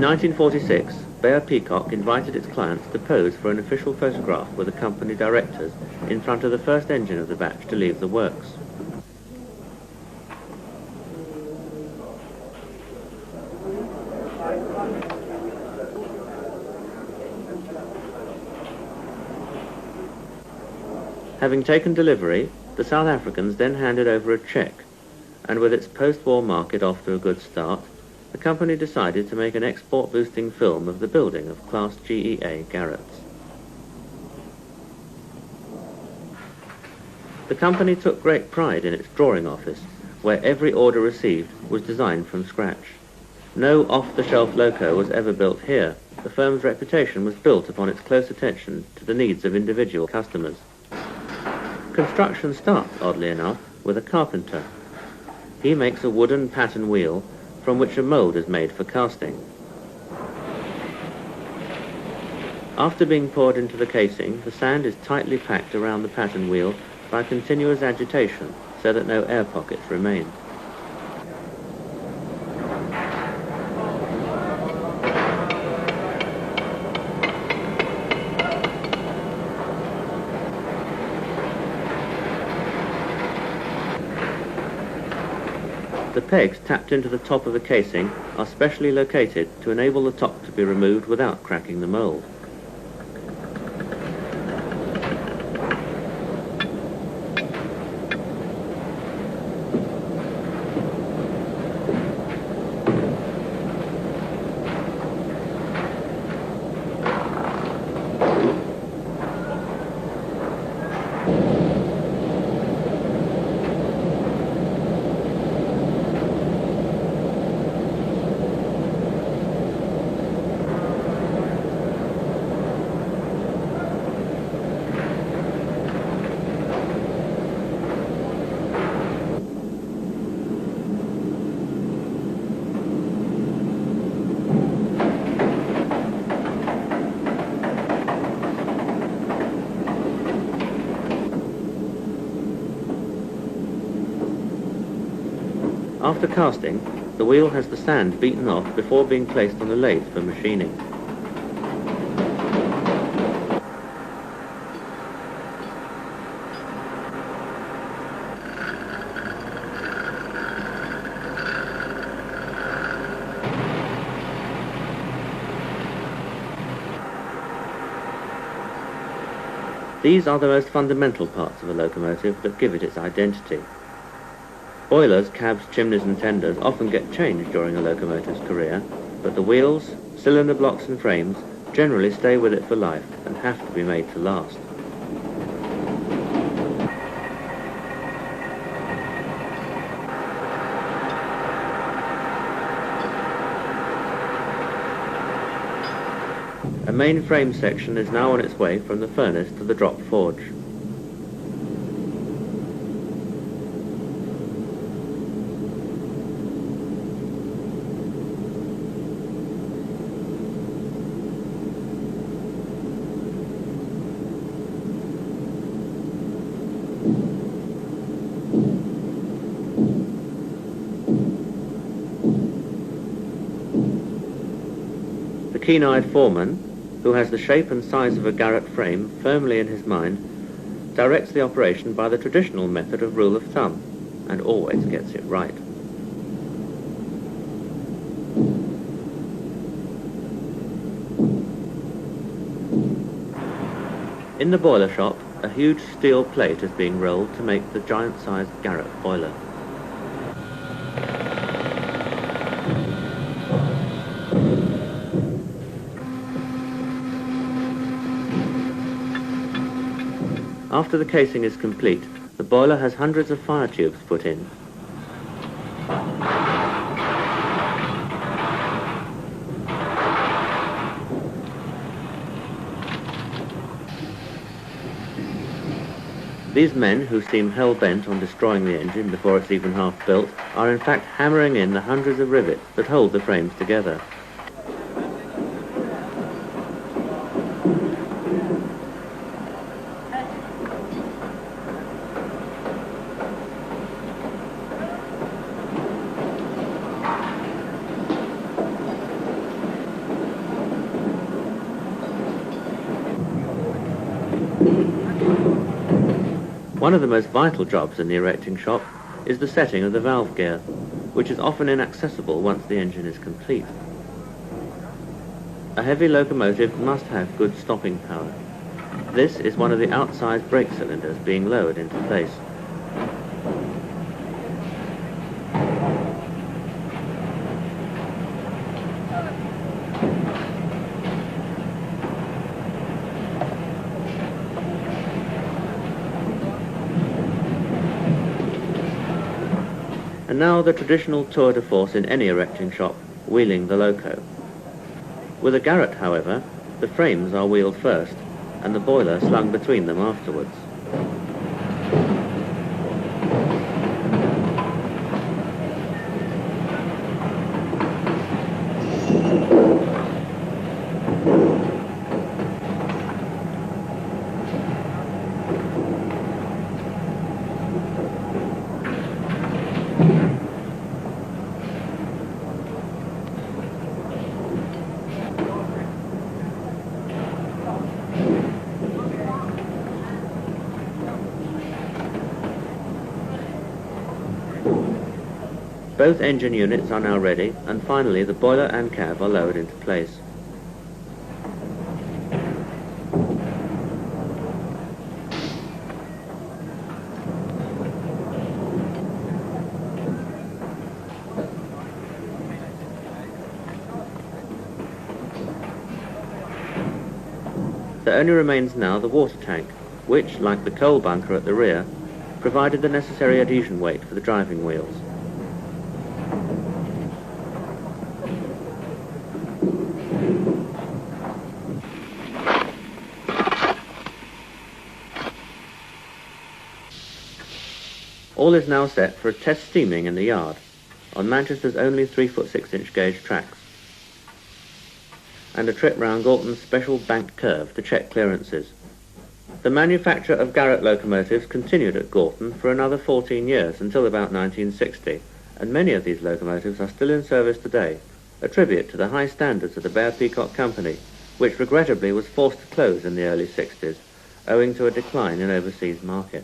1946, Bayer Peacock invited its clients to pose for an official photograph with the company directors in front of the first engine of the batch to leave the works. Having taken delivery, the South Africans then handed over a cheque, and with its post-war market off to a good start, the company decided to make an export-boosting film of the building of Class GEA Garratts. The company took great pride in its drawing office, where every order received was designed from scratch. No off-the-shelf loco was ever built here. The firm's reputation was built upon its close attention to the needs of individual customers. Construction starts, oddly enough, with a carpenter. He makes a wooden pattern wheel from which a mould is made for casting. After being poured into the casing, the sand is tightly packed around the pattern wheel by continuous agitation so that no air pockets remain. The pegs tapped into the top of the casing are specially located to enable the top to be removed without cracking the mould. After casting, the wheel has the sand beaten off before being placed on the lathe for machining. These are the most fundamental parts of a locomotive that give it its identity. Boilers, cabs, chimneys and tenders often get changed during a locomotive's career, but the wheels, cylinder blocks and frames generally stay with it for life and have to be made to last. A main frame section is now on its way from the furnace to the drop forge. The keen-eyed foreman, who has the shape and size of a Garratt frame firmly in his mind, directs the operation by the traditional method of rule of thumb, and always gets it right. In the boiler shop, a huge steel plate is being rolled to make the giant-sized Garratt boiler. After the casing is complete, the boiler has hundreds of fire tubes put in. These men, who seem hell-bent on destroying the engine before it's even half built, are in fact hammering in the hundreds of rivets that hold the frames together. One of the most vital jobs in the erecting shop is the setting of the valve gear, which is often inaccessible once the engine is complete. A heavy locomotive must have good stopping power. This is one of the outside brake cylinders being lowered into place. And now the traditional tour de force in any erecting shop, wheeling the loco. With a Garratt, however, the frames are wheeled first, and the boiler slung between them afterwards. Both engine units are now ready, and finally the boiler and cab are lowered into place. There only remains now the water tank, which, like the coal bunker at the rear, provided the necessary adhesion weight for the driving wheels. All is now set for a test steaming in the yard, on Manchester's only 3-foot 6-inch gauge tracks, and a trip round Gorton's special banked curve to check clearances. The manufacture of Garratt locomotives continued at Gorton for another 14 years until about 1960, and many of these locomotives are still in service today, a tribute to the high standards of the Bear Peacock Company, which regrettably was forced to close in the early 60s, owing to a decline in overseas market.